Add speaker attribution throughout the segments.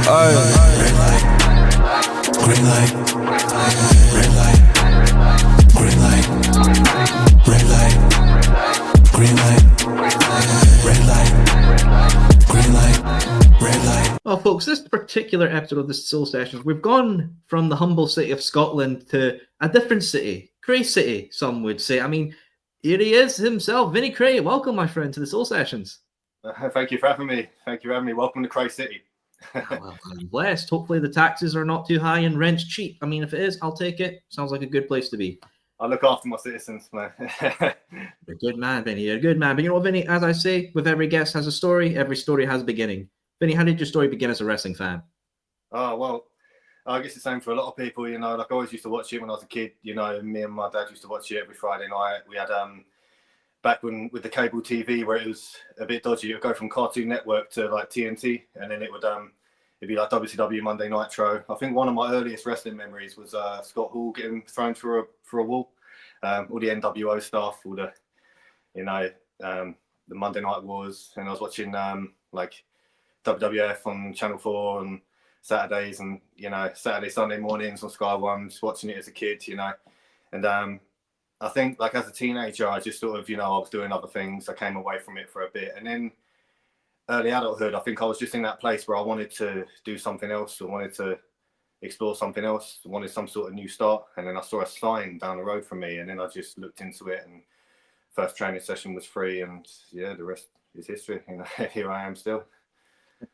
Speaker 1: Red light, green light, red light, green light, red light, green light, red light, green light, red light.
Speaker 2: Well, folks, this particular episode of the Soul Sessions, we've gone from the humble city of Scotland to a different city, Kray City, some would say. I mean, here he is himself, Vinnie Kray. Welcome, my friend, to the Soul Sessions.
Speaker 3: Thank you for having me. Welcome to Kray City.
Speaker 2: Well, I'm blessed. Hopefully the taxes are not too high and rent's cheap. I mean, if it is, I'll take it. Sounds like a good place to be.
Speaker 3: I look after my citizens, man.
Speaker 2: You're a good man, Vinnie. You're a good man. But you know what, Vinnie, as I say, with every guest has a story, every story has a beginning. Vinnie, how did your story begin as a wrestling fan?
Speaker 3: Oh, well, I guess the same for a lot of people, you know. Like, I always used to watch it when I was a kid, you know. Me and my dad used to watch it every Friday night. We had back when with the cable TV where it was a bit dodgy, it would go from Cartoon Network to like TNT, and then it would it'd be like WCW Monday Nitro. I think one of my earliest wrestling memories was Scott Hall getting thrown through a wall. All the NWO stuff, all the, you know, the Monday Night Wars, and I was watching like WWF on Channel 4 on Saturdays, and you know, Sunday mornings on Sky One, just watching it as a kid, you know. And I think like as a teenager, I just sort of, you know, I was doing other things. I came away from it for a bit, and then early adulthood, I think I was just in that place where I wanted to do something else. I wanted to explore something else. I wanted some sort of new start. And then I saw a sign down the road from me, and then I just looked into it, and first training session was free, and yeah, the rest is history. You know, here I am still.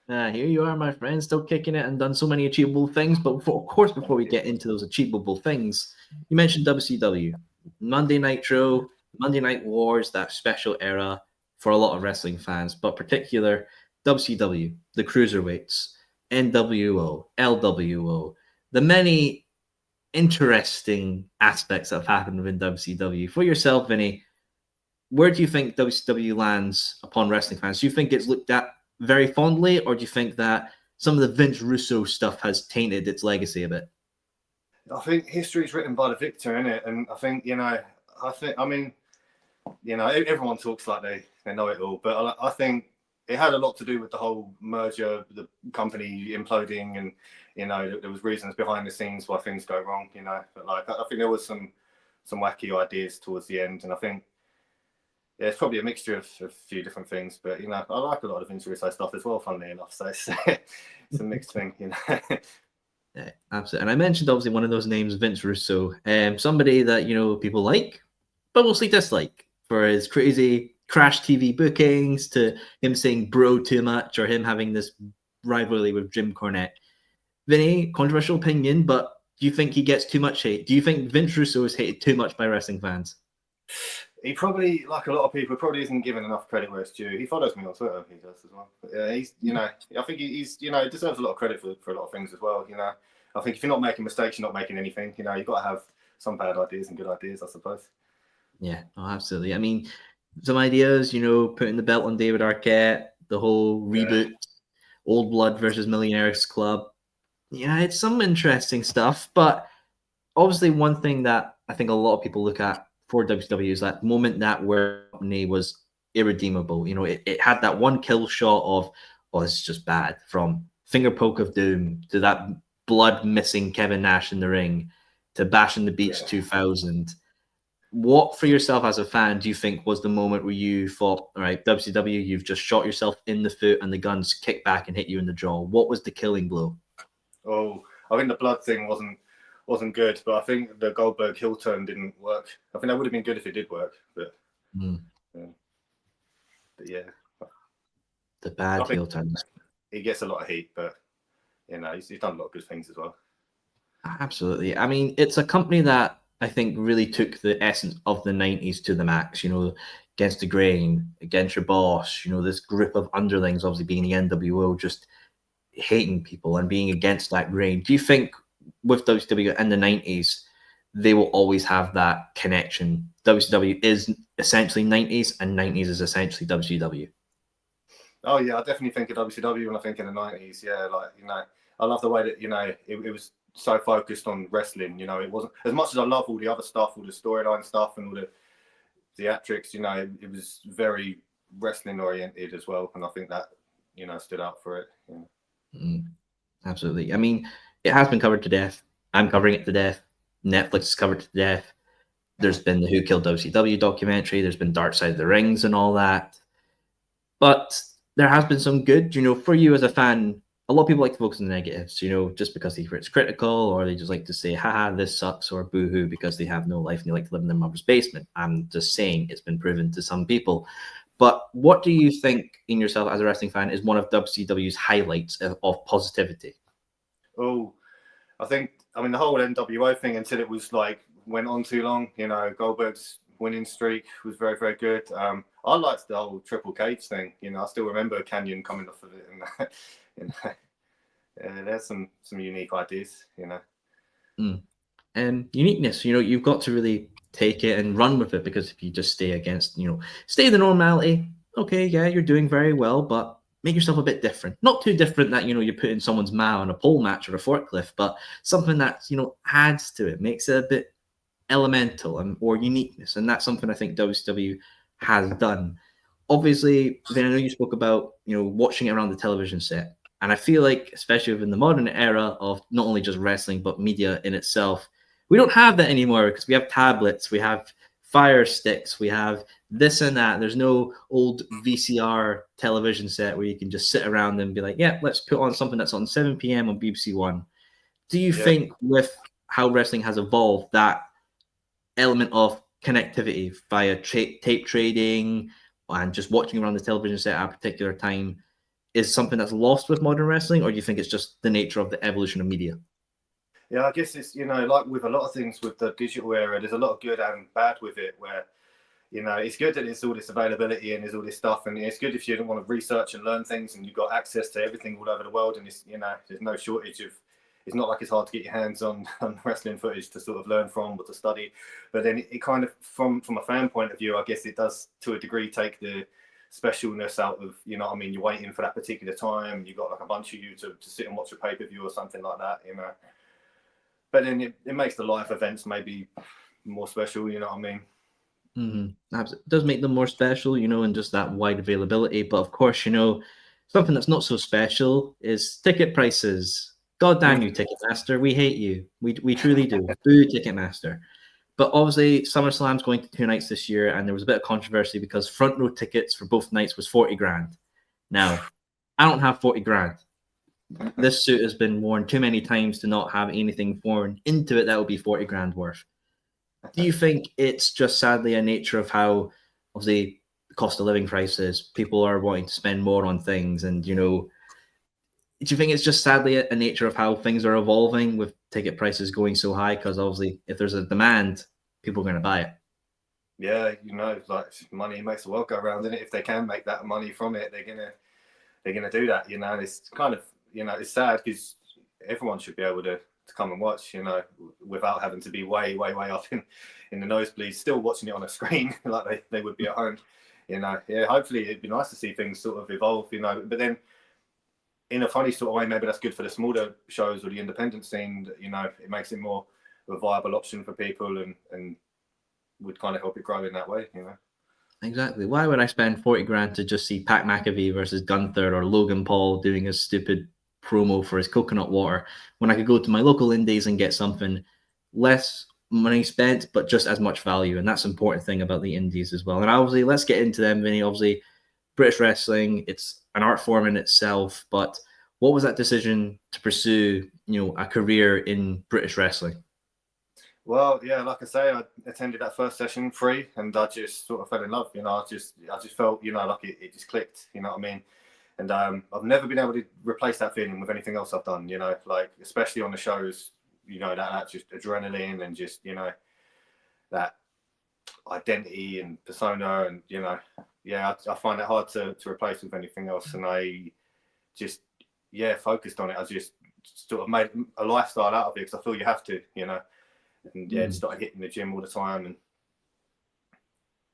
Speaker 2: Here you are, my friend, still kicking it and done so many achievable things. But before we get into those achievable things, you mentioned WCW, Monday Nitro, Monday Night Wars, that special era for a lot of wrestling fans, but particular WCW, the Cruiserweights, NWO, LWO, the many interesting aspects that have happened within WCW. For yourself, Vinnie, where do you think WCW lands upon wrestling fans? Do you think it's looked at very fondly, or do you think that some of the Vince Russo stuff has tainted its legacy a bit?
Speaker 3: I think history is written by the victor, innit? And I think, you know, I mean, you know, everyone talks like they know it all, but I think it had a lot to do with the whole merger, the company imploding, and, you know, there was reasons behind the scenes why things go wrong, you know. But like, I think there was some wacky ideas towards the end, and I think, yeah, it's probably a mixture of a few different things, but, you know, I like a lot of Vince Russo stuff as well, funnily enough, so it's a mixed thing, you know.
Speaker 2: Yeah, absolutely. And I mentioned obviously one of those names, Vince Russo, somebody that, you know, people like, but mostly dislike for his crazy Crash TV bookings, to him saying bro too much, or him having this rivalry with Jim Cornette. Vinny, controversial opinion, but do you think he gets too much hate? Do you think Vince Russo is hated too much by wrestling fans?
Speaker 3: He probably, like a lot of people, probably isn't given enough credit where it's due. He follows me on Twitter, he does as well. But yeah, he's, you know, I think he's, you know, deserves a lot of credit for a lot of things as well. You know, I think if you're not making mistakes, you're not making anything. You know, you've got to have some bad ideas and good ideas, I suppose.
Speaker 2: Yeah, oh, absolutely. I mean, some ideas, you know, putting the belt on David Arquette, the whole reboot, Old Blood versus Millionaires Club. Yeah, it's some interesting stuff, but obviously one thing that I think a lot of people look at for WCW is that moment that where the company was irredeemable. You know, it had that one kill shot of, oh, it's just bad, from finger poke of doom to that blood missing Kevin Nash in the ring to Bash in the Beach 2000. What, for yourself as a fan, do you think was the moment where you thought, all right, WCW, you've just shot yourself in the foot and the guns kick back and hit you in the jaw? What was the killing blow?
Speaker 3: Oh, I think the blood thing wasn't good, but I think the Goldberg heel turn didn't work. I think that would have been good if it did work, but yeah.
Speaker 2: The bad heel turn.
Speaker 3: He gets a lot of heat, but, you know, he's done a lot of good things as well.
Speaker 2: Absolutely. I mean, it's a company that I think really took the essence of the 90s to the max, you know, Against the Grain, Against Your Boss, you know, this group of underlings, obviously being the NWO, just hating people and being against that grain. Do you think with WCW in the 90s, they will always have that connection? WCW is essentially 90s and 90s is essentially WCW.
Speaker 3: Oh, yeah, I definitely think of WCW when I think in the 90s. Yeah, like, you know, I love the way that, you know, it was so focused on wrestling. You know, it wasn't, as much as I love all the other stuff, all the storyline stuff and all the theatrics, you know, it was very wrestling oriented as well. And I think that, you know, stood out for it. Yeah.
Speaker 2: Absolutely. I mean, it has been covered to death. I'm covering it to death. Netflix has covered it to death. There's been the Who Killed WCW documentary. There's been Dark Side of the Rings and all that. But there has been some good, for you as a fan. A lot of people like to focus on the negatives, just because they hear it's critical, or they just like to say, haha, this sucks, or boo-hoo, because they have no life and they like to live in their mother's basement. I'm just saying it's been proven to some people. But what do you think in yourself as a wrestling fan is one of WCW's highlights of positivity?
Speaker 3: Oh, the whole NWO thing, until it was went on too long, Goldberg's winning streak was very, very good. I liked the whole Triple Cage thing. I still remember Canyon coming off of it, and there's some unique ideas.
Speaker 2: And uniqueness. You've got to really take it and run with it, because if you just stay against, stay the normality, okay, yeah, you're doing very well, but make yourself a bit different. Not too different that, you're putting someone's mouth on a pole match or a forklift, but something that, adds to it, makes it a bit elemental or uniqueness. And that's something I think WCW has done. Obviously, then I know you spoke about, watching it around the television set. And I feel like, especially within the modern era of not only just wrestling, but media in itself, we don't have that anymore, because we have tablets, we have Fire Sticks, we have this and that. There's no old VCR television set where you can just sit around and be like, yeah, let's put on something that's on 7 p.m. on BBC One. Do you think with how wrestling has evolved, that element of connectivity via tape trading and just watching around the television set at a particular time is something that's lost with modern wrestling, or do you think it's just the nature of the evolution of media?
Speaker 3: Yeah, I guess it's, like with a lot of things with the digital era, there's a lot of good and bad with it, where, it's good that there's all this availability and there's all this stuff, and it's good if you don't want to research and learn things and you've got access to everything all over the world, and it's, there's no shortage of, it's not like it's hard to get your hands on wrestling footage to sort of learn from or to study. But then it kind of, from a fan point of view, I guess it does to a degree take the specialness out of, you're waiting for that particular time, you've got like a bunch of you to sit and watch a pay-per-view or something like that, But then it makes the live events maybe more special, you know what I mean?
Speaker 2: Mm-hmm. It does make them more special, and just that wide availability. But of course, something that's not so special is ticket prices. God damn you, Ticketmaster. We hate you. We truly do. Boo, Ticketmaster. But obviously, SummerSlam's going to 2 nights this year, and there was a bit of controversy because front row tickets for both nights was 40 grand. Now, I don't have 40 grand. This suit has been worn too many times to not have anything worn into it that would be 40 grand worth. Do you think it's just sadly a nature of how, obviously, the cost of living crisis, people are wanting to spend more on things, and, do you think it's just sadly a nature of how things are evolving with ticket prices going so high? Because obviously, if there's a demand, people are going to buy it.
Speaker 3: Yeah, like money makes the world go round, and if they can make that money from it, they're gonna do that. It's kind of, it's sad because everyone should be able to come and watch, without having to be way up in the nosebleeds, still watching it on a screen like they would be at home. Yeah, hopefully it'd be nice to see things sort of evolve, but then in a funny sort of way, maybe that's good for the smaller shows or the independent scene. It makes it more of a viable option for people and would kind of help it grow in that way.
Speaker 2: Exactly. Why would I spend 40 grand to just see Pat McAfee versus Gunther or Logan Paul doing a stupid promo for his coconut water when I could go to my local indies and get something less money spent, but just as much value? And that's the important thing about the indies as well. And obviously, let's get into them, Vinny. Obviously, British wrestling, it's an art form in itself, but what was that decision to pursue, a career in British wrestling?
Speaker 3: Well, yeah, like I say, I attended that first session free, and I just sort of fell in love. I just felt, like it just clicked. You know what I mean? And I've never been able to replace that feeling with anything else I've done. Like especially on the shows, that just adrenaline and just that identity and persona, and I find it hard to replace with anything else. And I just focused on it. I just sort of made a lifestyle out of it because I feel you have to, and just started hitting the gym all the time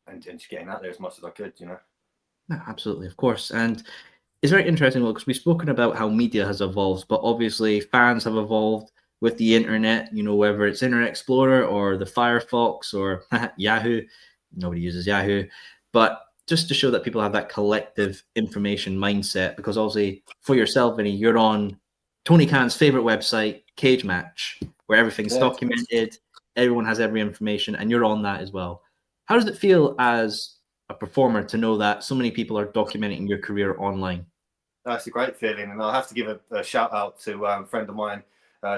Speaker 3: and just getting out there as much as I could, No,
Speaker 2: absolutely, of course. And it's very interesting because we've spoken about how media has evolved, but obviously fans have evolved with the internet, whether it's Internet Explorer or the Firefox or Yahoo. Nobody uses Yahoo, but just to show that people have that collective information mindset, because obviously for yourself, Vinny, you're on Tony Khan's favorite website, Cage Match, where everything's
Speaker 3: Yeah.
Speaker 2: documented, everyone has every information, and you're on that as well. How does it feel as a performer to know that so many people are documenting your career online?
Speaker 3: That's a great feeling, and I have to give a shout out to a friend of mine,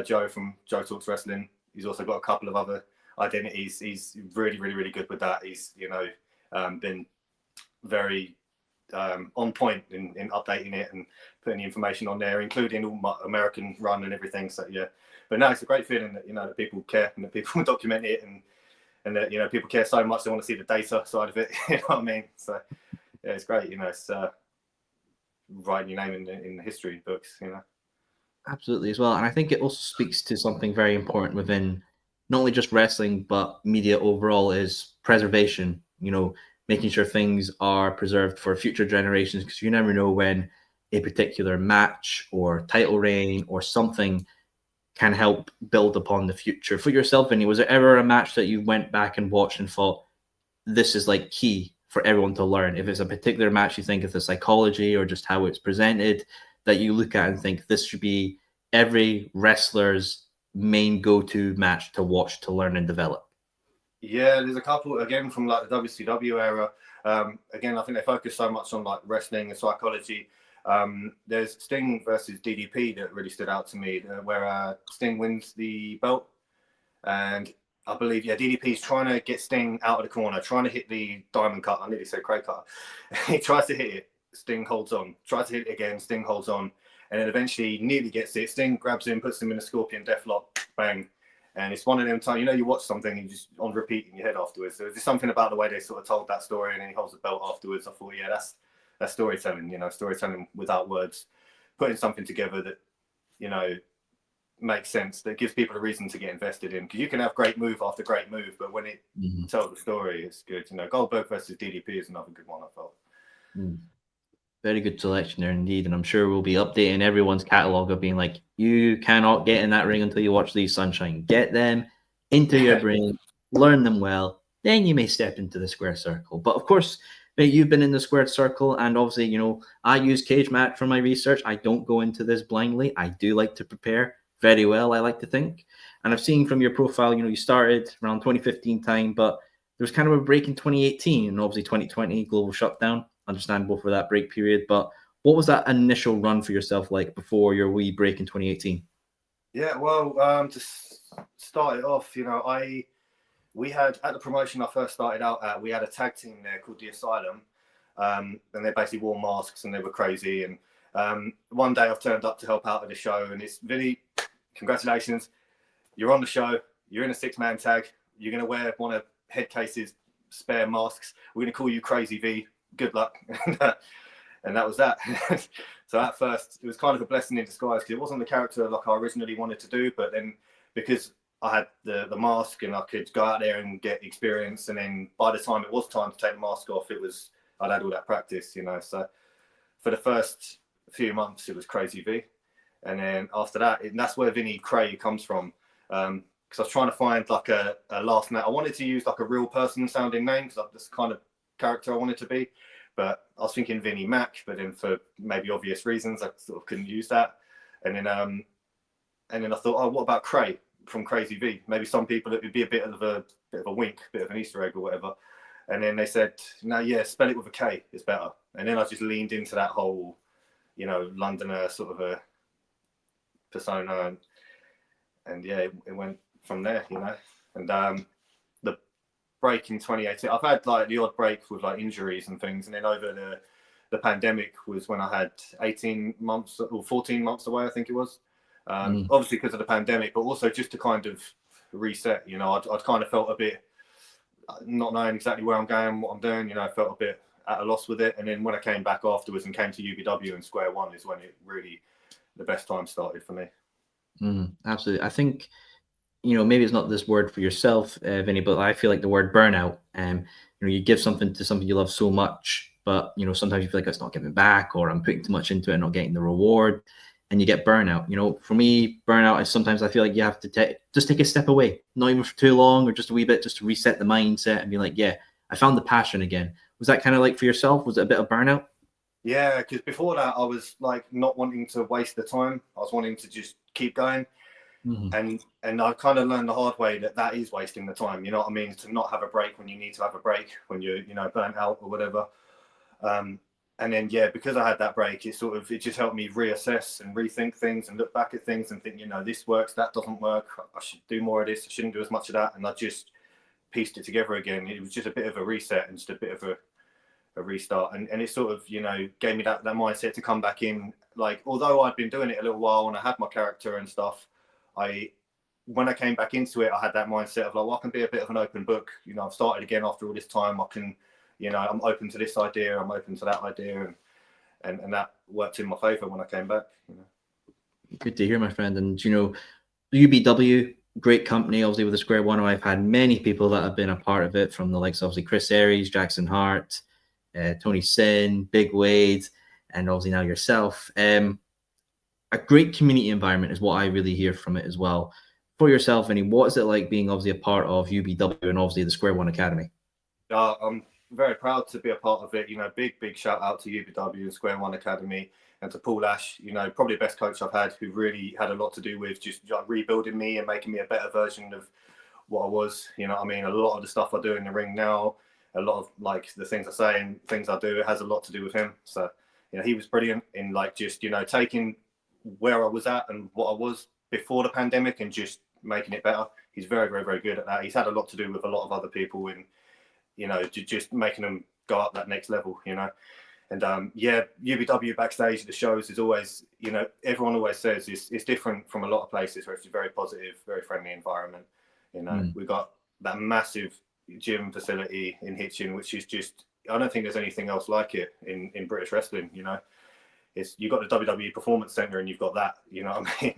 Speaker 3: Joe from Joe Talks Wrestling. He's also got a couple of other identities. He's really, really, really good with that. He's been very on point in updating it and putting the information on there, including all my American run and everything. So yeah, but no, it's a great feeling that that people care and that people document it and that people care so much they want to see the data side of it. You know what I mean? So yeah, it's great. It's writing your name in the history books.
Speaker 2: Absolutely as well. And I think it also speaks to something very important within not only just wrestling, but media overall is preservation, making sure things are preserved for future generations, because you never know when a particular match or title reign or something can help build upon the future. For yourself, Vinny, was there ever a match that you went back and watched and thought, this is like key for everyone to learn? If it's a particular match you think of the psychology or just how it's presented, that you look at and think this should be every wrestler's main go-to match to watch, to learn and develop?
Speaker 3: Yeah, there's a couple again from like the WCW era. Again, I think they focus so much on like wrestling and psychology. There's Sting versus DDP that really stood out to me, where Sting wins the belt, and I believe DDP's trying to get Sting out of the corner, trying to hit the diamond cut. I nearly said Kray cut. He tries to hit it, Sting holds on. Tries to hit it again, Sting holds on, and then eventually nearly gets it. Sting grabs him, puts him in a scorpion deathlock, bang. And it's one of them times, you watch something and just on repeat in your head afterwards. So there's something about the way they sort of told that story, and then he holds the belt afterwards. I thought, yeah, that's storytelling, storytelling without words, putting something together that, makes sense, that gives people a reason to get invested in. Because you can have great move after great move, but when it tells the story, it's good. Goldberg versus DDP is another good one, I felt.
Speaker 2: Very good selection there indeed. And I'm sure we'll be updating everyone's catalogue of being like, you cannot get in that ring until you watch these, Sunshine. Get them into your brain, learn them well, then you may step into the square circle. But of course, you've been in the squared circle, and obviously, I use Cage Match for my research. I don't go into this blindly. I do like to prepare very well, I like to think. And I've seen from your profile, you started around 2015 time, but there was kind of a break in 2018, and obviously 2020, global shutdown. Understandable for that break period, but what was that initial run for yourself like before your wee break in 2018?
Speaker 3: Yeah, well, to start it off, we had, at the promotion I first started out at, we had a tag team there called The Asylum, and they basically wore masks and they were crazy. And one day I've turned up to help out at the show, and it's Vinny, congratulations, you're on the show, you're in a 6-man tag, you're going to wear one of Headcase's spare masks, we're going to call you Crazy V. Good luck. And that was that. So at first it was kind of a blessing in disguise, because it wasn't the character like I originally wanted to do, but then because I had the mask and I could go out there and get experience, and then by the time it was time to take the mask off, I'd had all that practice, So for the first few months it was Crazy V, and then after that, and that's where Vinnie Kray comes from, because I was trying to find like a last name. I wanted to use like a real person sounding name, because that's kind of character I wanted to be, but I was thinking Vinnie Mac, but then for maybe obvious reasons I sort of couldn't use that. And then I thought, oh, what about Kray from Crazy V? Maybe some people it would be a bit of a wink, a bit of an Easter egg or whatever. And then they said, no, yeah, spell it with a K, it's better. And then I just leaned into that whole Londoner sort of a persona, and yeah, it went from there, And the break in 2018, I've had like the odd break with like injuries and things, and then over the pandemic was when I had 18 months or 14 months away, I think it was. Obviously because of the pandemic, but also just to kind of reset. I'd kind of felt a bit not knowing exactly where I'm going, what I'm doing. I felt a bit at a loss with it. And then when I came back afterwards and came to UBW and Square One is when it really, the best time started for me.
Speaker 2: Absolutely. I think, maybe it's not this word for yourself, Vinny, but I feel like the word burnout. You give something to something you love so much, but sometimes you feel like it's not giving back, or I'm putting too much into it and not getting the reward, and you get burnout. For me, burnout is sometimes I feel like you have to take a step away, not even for too long, or just a wee bit, just to reset the mindset and be like, yeah, I found the passion again. Was that kind of like for yourself? Was it a bit of burnout?
Speaker 3: Yeah, because before that, I was like not wanting to waste the time. I was wanting to just keep going.
Speaker 2: Mm-hmm.
Speaker 3: And I kind of learned the hard way that is wasting the time. You know what I mean? To not have a break when you need to have a break, when you're, burnt out or whatever. And then, yeah, because I had that break, it just helped me reassess and rethink things and look back at things and think, this works, that doesn't work. I should do more of this. I shouldn't do as much of that. And I just pieced it together again. It was just a bit of a reset and just a bit of a restart. And it sort of, gave me that mindset to come back in. Like, although I'd been doing it a little while and I had my character and stuff, when I came back into it, I had that mindset of like, well, I can be a bit of an open book. I've started again after all this time. I can, I'm open to this idea. I'm open to that idea. And that worked in my favor when I came back.
Speaker 2: Good to hear, my friend. And, UBW, great company, obviously, with the Square One. I've had many people that have been a part of it, from the likes, obviously, Chris Aries, Jackson Hart, Tony Sin, Big Wade, and obviously now yourself. A great community environment is what I really hear from it as well. For yourself, Vinnie, what is it like being obviously a part of UBW and obviously the Square One Academy?
Speaker 3: I'm very proud to be a part of it. Big shout out to UBW and Square One Academy and to Paul Ash, probably the best coach I've had, who really had a lot to do with just like rebuilding me and making me a better version of what I was. A lot of the stuff I do in the ring now, a lot of like the things I say and things I do, it has a lot to do with him. So, he was brilliant in like just, taking where I was at and what I was before the pandemic and just making it better. He's very, very, very good at that. He's had a lot to do with a lot of other people in, just making them go up that next level, And UBW backstage at the shows is always, everyone always says it's different from a lot of places where it's a very positive, very friendly environment. We've got that massive gym facility in Hitchin, which is just, I don't think there's anything else like it in British wrestling. You've got the WWE Performance Center and you've got that. You know what I mean?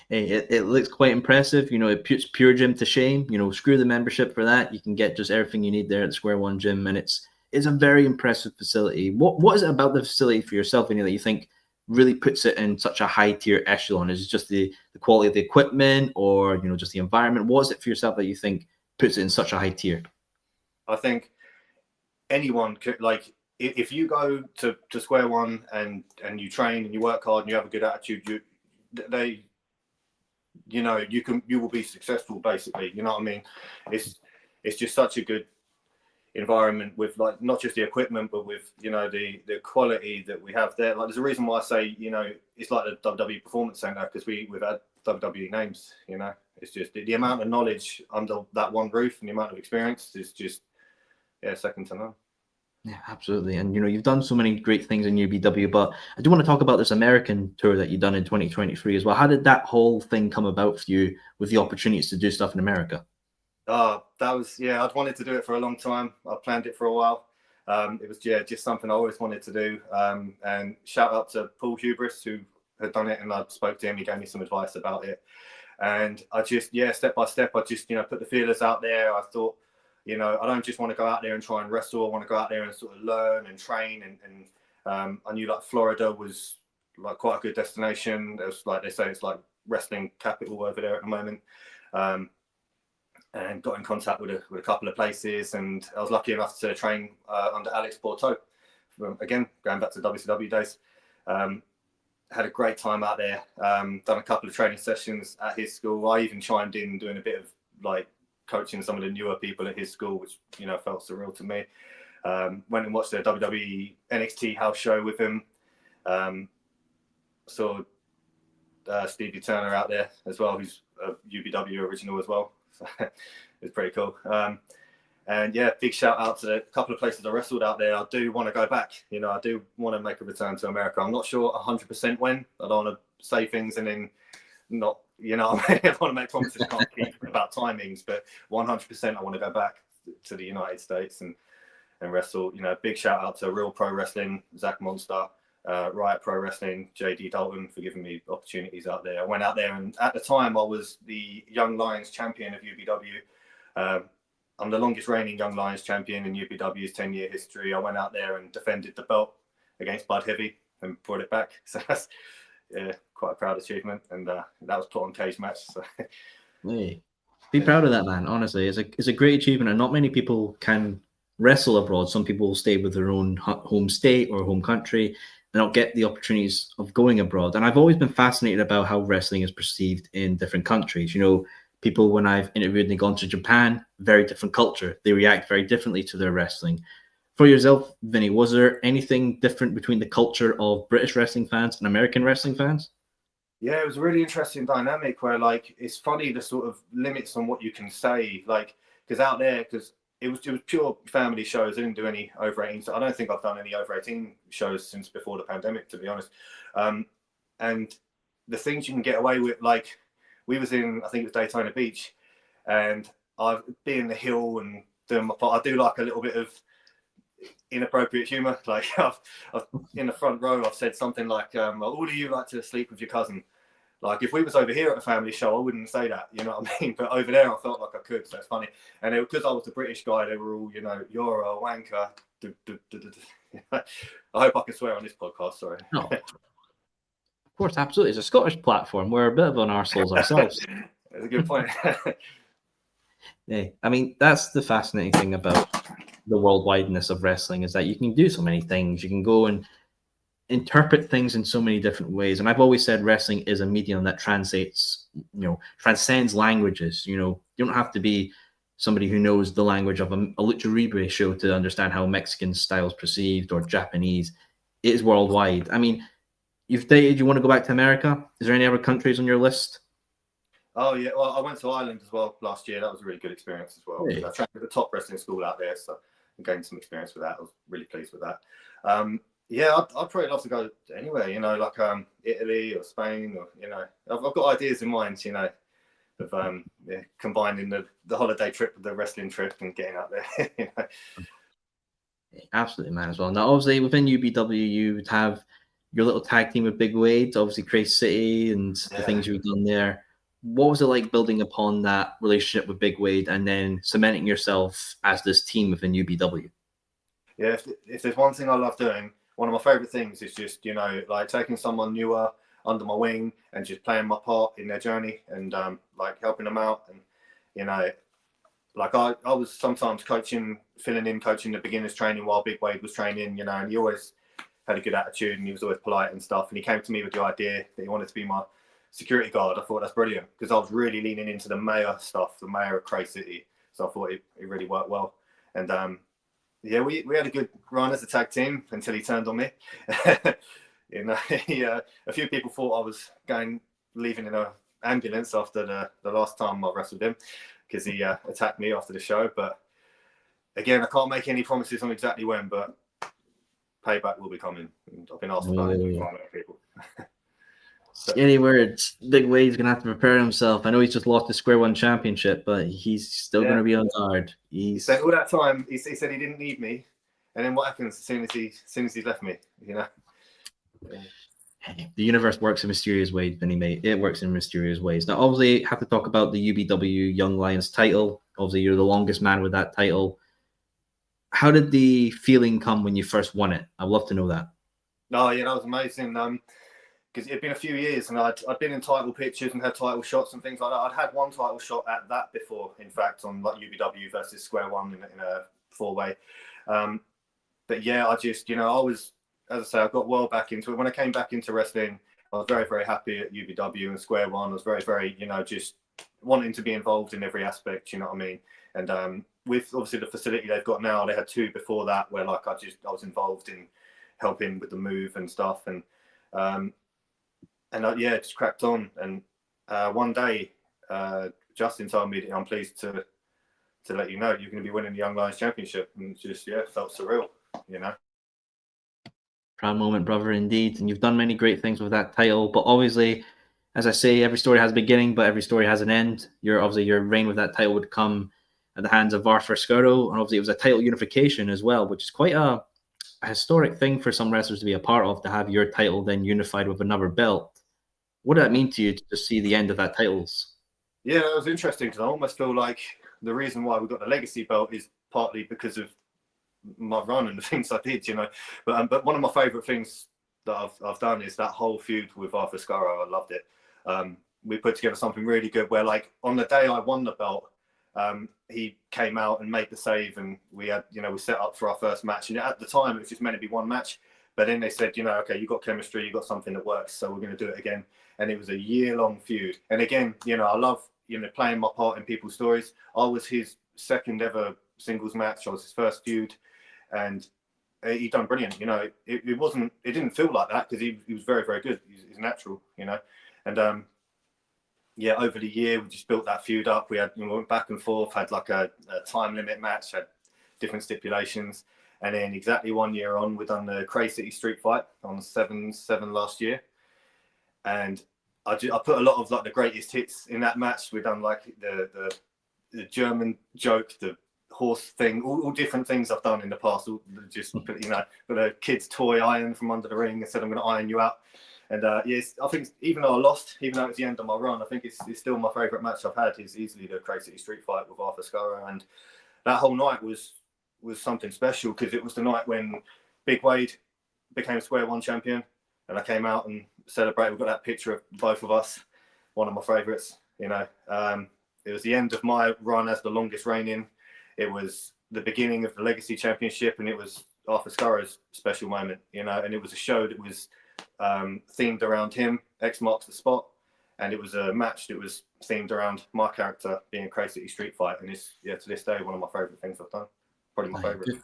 Speaker 2: Hey, it looks quite impressive. It puts Pure Gym to shame. Screw the membership for that. You can get just everything you need there at the Square One Gym, and it's a very impressive facility. What is it about the facility for yourself, Vinnie, that you think really puts it in such a high tier echelon? Is it just the quality of the equipment, or just the environment? What is it for yourself that you think puts it in such a high tier?
Speaker 3: I think anyone could, like, if you go to Square One and you train and you work hard and you have a good attitude, you will be successful, basically. You know what I mean? It's just such a good environment with, like, not just the equipment, but with, the quality that we have there. Like, there's a reason why I say, it's like the WWE Performance Center, because we've had WWE names. It's just the amount of knowledge under that one roof and the amount of experience is just, second to none.
Speaker 2: Yeah, absolutely. And, you've done so many great things in UBW, but I do want to talk about this American tour that you've done in 2023 as well. How did that whole thing come about for you with the opportunities to do stuff in America?
Speaker 3: That was, I'd wanted to do it for a long time. I planned it for a while. It was, just something I always wanted to do. And shout out to Paul Hubris, who had done it, and I spoke to him. He gave me some advice about it. And I just, step by step, I just, put the feelers out there. I thought, I don't just want to go out there and try and wrestle. I want to go out there and sort of learn and train. And I knew like Florida was like quite a good destination. It was like, they say it's like wrestling capital over there at the moment. And got in contact with a couple of places. And I was lucky enough to train under Alex Porto. Again, going back to WCW days. Had a great time out there. Done a couple of training sessions at his school. I even chimed in doing a bit of like coaching some of the newer people at his school, which felt surreal to me. Went and watched the WWE NXT house show with him. Saw Stevie Turner out there as well, who's a UBW original as well. So it was pretty cool. And big shout out to the couple of places I wrestled out there. I do want to go back. I do want to make a return to America. I'm not sure 100% when. I don't want to say things and then not, I want to make promises I can't keep about timings, but 100% I want to go back to the United States and wrestle. Big shout out to Real Pro Wrestling, Zach Monster, Riot Pro Wrestling, JD Dalton, for giving me opportunities out there. I went out there, and at the time I was the Young Lions champion of UBW. I'm the longest reigning Young Lions champion in UBW's 10-year history. I went out there and defended the belt against Bud Heavy and brought it back. So that's quite a proud achievement. And that was put on Cage Match. So.
Speaker 2: Hey, be proud of that, man. Honestly, it's a great achievement, and not many people can wrestle abroad. Some people will stay with their own home state or home country and not get the opportunities of going abroad. And I've always been fascinated about how wrestling is perceived in different countries. You know, people, when I've interviewed and gone to Japan, very different culture. They react very differently to their wrestling. For yourself, Vinny, was there anything different between the culture of British wrestling fans and American wrestling fans?
Speaker 3: Yeah, it was a really interesting dynamic where, like, it's funny the sort of limits on what you can say, like, because out there, because it was pure family shows. I didn't do any over 18. So I don't think I've done any over 18 shows since before the pandemic, to be honest. And the things you can get away with, like, we was in, I think it was Daytona Beach, and I've been in the hill and doing my part. I do like a little bit of inappropriate humor. Like, I've in the front row, I've said something like, "Oh, do you like to sleep with your cousin?" Like, if we was over here at a family show, I wouldn't say that, you know what I mean? But over there, I felt like I could, so it's funny. And because I was the British guy, they were all, you know, "You're a wanker." I hope I can swear on this podcast, sorry.
Speaker 2: No. Of course, absolutely. It's a Scottish platform. We're a bit of an arseholes ourselves.
Speaker 3: That's a good point.
Speaker 2: Yeah, I mean, that's the fascinating thing about the worldwideness of wrestling, is that you can do so many things. You can go and interpret things in so many different ways. And I've always said wrestling is a medium that transcends languages. You know, you don't have to be somebody who knows the language of a Lucha Libre show to understand how Mexican style is perceived, or Japanese. It is worldwide. I mean, you've dated, you want to go back to America? Is there any other countries on your list?
Speaker 3: Oh, yeah. Well, I went to Ireland as well last year. That was a really good experience as well.
Speaker 2: Hey.
Speaker 3: I trained at the top wrestling school out there, so I gained some experience with that. I was really pleased with that. Yeah, I'd probably love to go anywhere, you know, like Italy or Spain, or, you know, I've got ideas in mind, you know, of combining the holiday trip with the wrestling trip and getting out there. You know?
Speaker 2: Absolutely, man, as well. Now, obviously, within UBW, you would have your little tag team with Big Wade, obviously Cray City, and the things you've done there. What was it like building upon that relationship with Big Wade and then cementing yourself as this team within UBW?
Speaker 3: Yeah, if there's one thing I love doing, one of my favorite things is just, you know, like taking someone newer under my wing and just playing my part in their journey, and like helping them out. And, you know, like I was sometimes coaching the beginners training while Big Wade was training, you know, and he always had a good attitude and he was always polite and stuff. And he came to me with the idea that he wanted to be my security guard. I thought that's brilliant, because I was really leaning into the mayor stuff, the mayor of Cray City. So I thought it really worked well. And yeah, we had a good run as a tag team until he turned on me. You know, a few people thought I was leaving in an ambulance after the last time I wrestled him, because he attacked me after the show. But again, I can't make any promises on exactly when, but payback will be coming. I've been asked about it by many people.
Speaker 2: Any words? Big Wade's going to have to prepare himself. I know he's just lost the Square One Championship, but he's still going to be on guard.
Speaker 3: He said all that time, he said he didn't need me. And then what happens as soon as he left me, you know? Yeah.
Speaker 2: The universe works in mysterious ways, Vinny, mate. It works in mysterious ways. Now, obviously, have to talk about the UBW Young Lions title. Obviously, you're the longest man with that title. How did the feeling come when you first won it? I'd love to know that.
Speaker 3: No, yeah, that was amazing. Because it had been a few years, and I'd been in title pictures and had title shots and things like that. I'd had one title shot at that before, in fact, on like UBW versus Square One in a 4-way. But yeah, I just, you know, I was, as I say, I got well back into it. When I came back into wrestling, I was very, very happy at UBW and Square One. I was very, very, you know, just wanting to be involved in every aspect, you know what I mean? And with obviously the facility they've got now, they had 2 before that where like I was involved in helping with the move and stuff. And yeah, just cracked on. And one day, Justin told me that I'm pleased to let you know you're going to be winning the Young Lions Championship. And just, yeah, it felt surreal, you know.
Speaker 2: Proud moment, brother, indeed. And you've done many great things with that title. But obviously, as I say, every story has a beginning, but every story has an end. Your reign with that title would come at the hands of Arthur Skurro. And obviously, it was a title unification as well, which is quite a historic thing for some wrestlers to be a part of, to have your title then unified with another belt. What did that mean to you to see the end of that titles?
Speaker 3: Yeah, that was interesting, because I almost feel like the reason why we got the legacy belt is partly because of my run and the things I did, you know. But one of my favourite things that I've done is that whole feud with Arthur Skurro. I loved it. We put together something really good where, like, on the day I won the belt, he came out and made the save, and we had, we set up for our first match. And at the time, it was just meant to be one match. But then they said, okay, you got chemistry, you got something that works, so we're going to do it again. And it was a year-long feud. And again, I love, playing my part in people's stories. I was his second ever singles match. I was his first feud, and he done brilliant. It didn't feel like that because he was very, very good. He's natural, and over the year we just built that feud up. We went back and forth, had like a time limit match, had different stipulations. And then exactly 1 year on, we done the Kray City street fight on 7/7 last year. And I put a lot of like the greatest hits in that match. We done like the German joke, the horse thing, all different things I've done in the past. Just put a kid's toy iron from under the ring and said, I'm going to iron you out. And yes, I think even though I lost, even though it's the end of my run, I think it's still my favourite match I've had. Is easily the Kray City street fight with Arthur Skurro. And that whole night was something special because it was the night when Big Wade became Square One champion, and I came out and celebrated. We've got that picture of both of us, one of my favourites. It was the end of my run as the longest reigning. It was the beginning of the Legacy Championship, and it was Arthur Skurro's special moment. And it was a show that was themed around him. X marks the spot, and it was a match that was themed around my character being Kray City street fight. And it's to this day one of my favourite things I've done. Probably my favourite.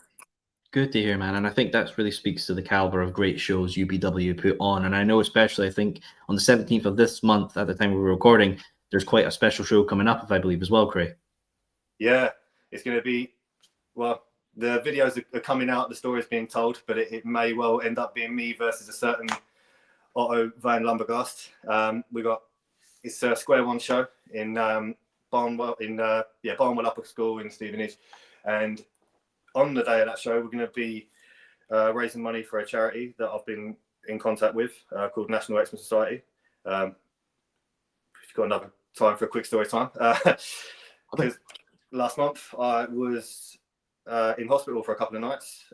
Speaker 2: Good to hear, man. And I think that really speaks to the caliber of great shows UBW put on. And I know especially, I think on the 17th of this month, at the time we were recording, there's quite a special show coming up, if I believe, as well, Kray.
Speaker 3: Yeah, it's going to be, well, the videos are coming out, the story is being told, but it may well end up being me versus a certain Otto van Lumbergast. It's a Square One show in Barnwell Upper School in Stevenage. And on the day of that show, we're going to be raising money for a charity that I've been in contact with called National Eczema Society. If you've got another time for a quick story time. Because last month I was in hospital for a couple of nights.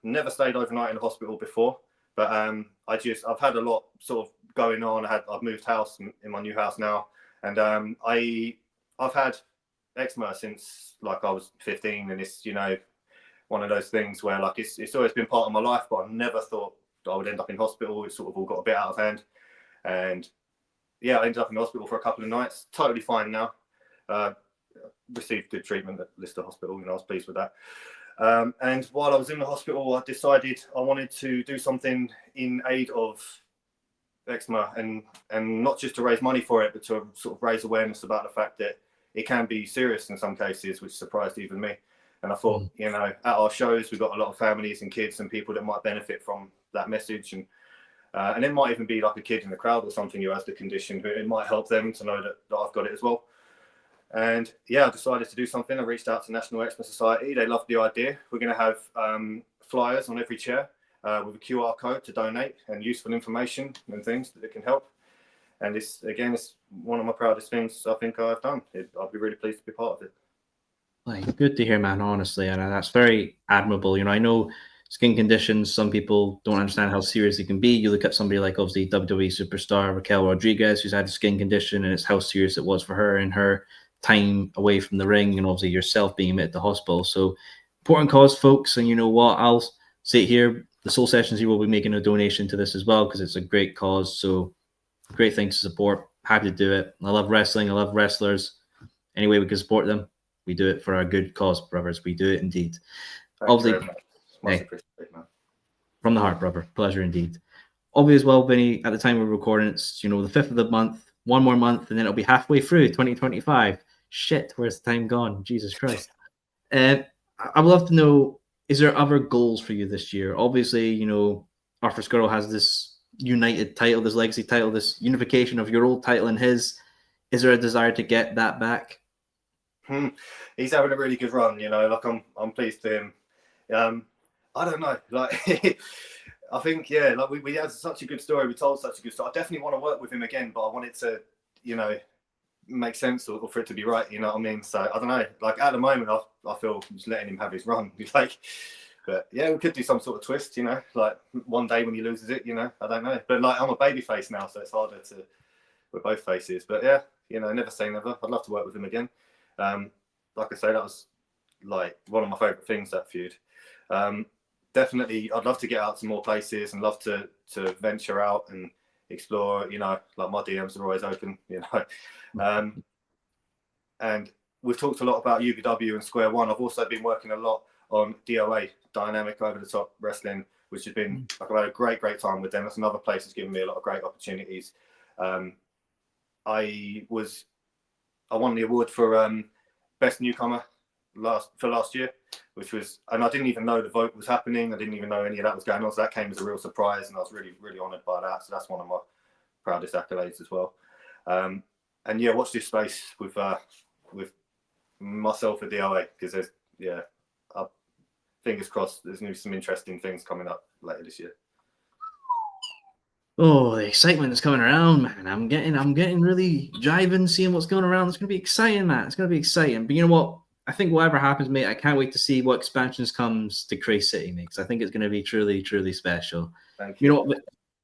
Speaker 3: Never stayed overnight in a hospital before, but I've had a lot sort of going on. I've moved house in my new house now, and I've had eczema since like I was 15, and it's one of those things where like it's always been part of my life, but I never thought I would end up in hospital. It sort of all got a bit out of hand, and I ended up in hospital for a couple of nights. Totally fine now. Received good treatment at Lister Hospital, I was pleased with that. And while I was in the hospital, I decided I wanted to do something in aid of eczema, and not just to raise money for it, but to sort of raise awareness about the fact that it can be serious in some cases, which surprised even me. And I thought, at our shows, we've got a lot of families and kids and people that might benefit from that message. And it might even be like a kid in the crowd or something who has the condition, but it might help them to know that I've got it as well. And I decided to do something. I reached out to National Eczema Society. They loved the idea. We're going to have flyers on every chair with a QR code to donate and useful information and things that can help. And it's one of my proudest things I think I've done. I'll be really pleased to be part of it.
Speaker 2: Good to hear, man, honestly. And that's very admirable. I know skin conditions, some people don't understand how serious it can be. You look at somebody like, obviously, WWE superstar Raquel Rodriguez, who's had a skin condition, and it's how serious it was for her in her time away from the ring, and obviously yourself being admitted to hospital. So important cause, folks. And you know what? I'll say it here, the Soul Sessions here will be making a donation to this as well, because it's a great cause. So great things to support. Happy to do it. I love wrestling. I love wrestlers. Any way we can support them, we do it for our good cause, brothers. We do it indeed. Obviously, from the heart, brother. Pleasure indeed. Obviously, as well, Vinny, at the time we're recording, it's the 5th of the month, one more month, and then it'll be halfway through 2025. Shit, where's the time gone? Jesus Christ. I'd love to know, is there other goals for you this year? Obviously, Arthur Skurro has this united title, this legacy title, this unification of your old title and his. Is there a desire to get that back?
Speaker 3: He's having a really good run, like I'm pleased to him. I don't know, like I think, like we had such a good story, we told such a good story. I definitely want to work with him again, but I want it to, make sense or for it to be right, you know what I mean? So I don't know, like at the moment I feel just letting him have his run. But we could do some sort of twist, like one day when he loses it, I don't know. But like I'm a baby face now, so it's harder we're both faces. But never say never. I'd love to work with him again. But like I say, that was like one of my favorite things, that feud. Definitely, I'd love to get out to more places and love to venture out and explore. You know, like my DMs are always open. You know, and we've talked a lot about UBW and Square One. I've also been working a lot on DOA, Dynamic Over the Top Wrestling, which has been, like, I've had a great time with them. That's another place that's given me a lot of great opportunities. I won the award for best newcomer last year, which was, and I didn't even know the vote was happening. I didn't even know any of that was going on. So that came as a real surprise, and I was really honoured by that. So that's one of my proudest accolades as well. And yeah, watch this space with myself at DOA, because there's, fingers crossed, there's going to be some interesting things coming up later this year.
Speaker 2: Oh, the excitement is coming around, man. I'm getting really jiving, seeing what's going around. It's going to be exciting, man. It's going to be exciting. But you know what? I think whatever happens, mate, I can't wait to see what expansions comes to Kray City, mate, because I think it's going to be truly special.
Speaker 3: Thank you.
Speaker 2: You know what,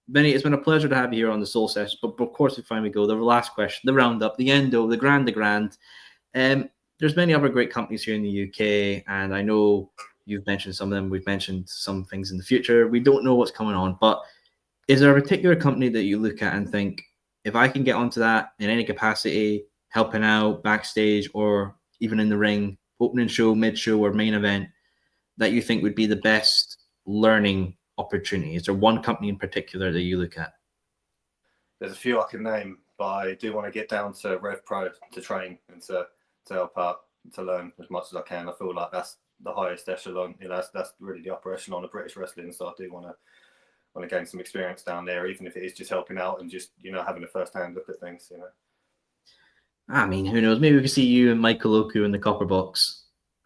Speaker 2: Vinnie, it's been a pleasure to have you here on the Soul Sessions. But of course, before we go, the last question, the roundup, the endo, the grand. There's many other great companies here in the UK, and I know you've mentioned some of them. We've mentioned some things in the future. We don't know what's coming on, but is there a particular company that you look at and think, if I can get onto that in any capacity, helping out backstage or even in the ring, opening show, mid-show, or main event, that you think would be the best learning opportunity? Is there one company in particular that you look at?
Speaker 3: There's a few I can name, but I do want to get down to Rev Pro to train and to help out, to learn as much as I can. I feel like that's the highest echelon. You know, that's really the upper echelon of British wrestling. So I do want to gain some experience down there, even if it is just helping out and just, you know, having a first-hand look at things, you know.
Speaker 2: I mean, who knows? Maybe we could see you and Michael Oku in the Copper Box.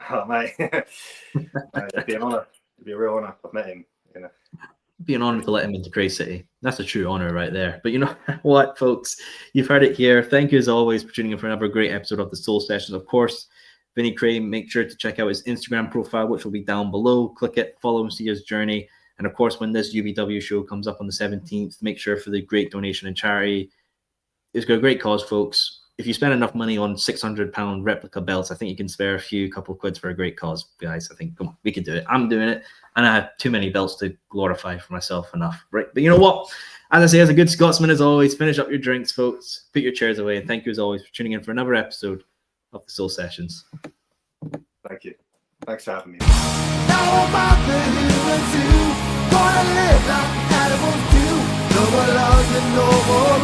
Speaker 3: Oh, mate. It'd be an honour. It'd be a real honour. I've met him, you know.
Speaker 2: It'd be an honour to let him into Kray City. That's a true honour right there. But you know what, folks? You've heard it here. Thank you, as always, for tuning in for another great episode of the Soul Sessions. Of course, Vinnie Kray, make sure to check out his Instagram profile, which will be down below. Click it, follow him, see his journey. And of course, when this UBW show comes up on the 17th, make sure for the great donation and charity. It's got a great cause, folks. If you spend enough money on £600 replica belts, I think you can spare a couple of quids for a great cause, guys. I think, come on, we can do it. I'm doing it. And I have too many belts to glorify for myself enough, right? But you know what? As I say, as a good Scotsman, as always, finish up your drinks, folks. Put your chairs away. And thank you, as always, for tuning in for another episode of the Soul Sessions.
Speaker 3: Thank you. Thanks for having me.
Speaker 1: Now I'm out the hill and two, gonna live like animals do. No more love and no more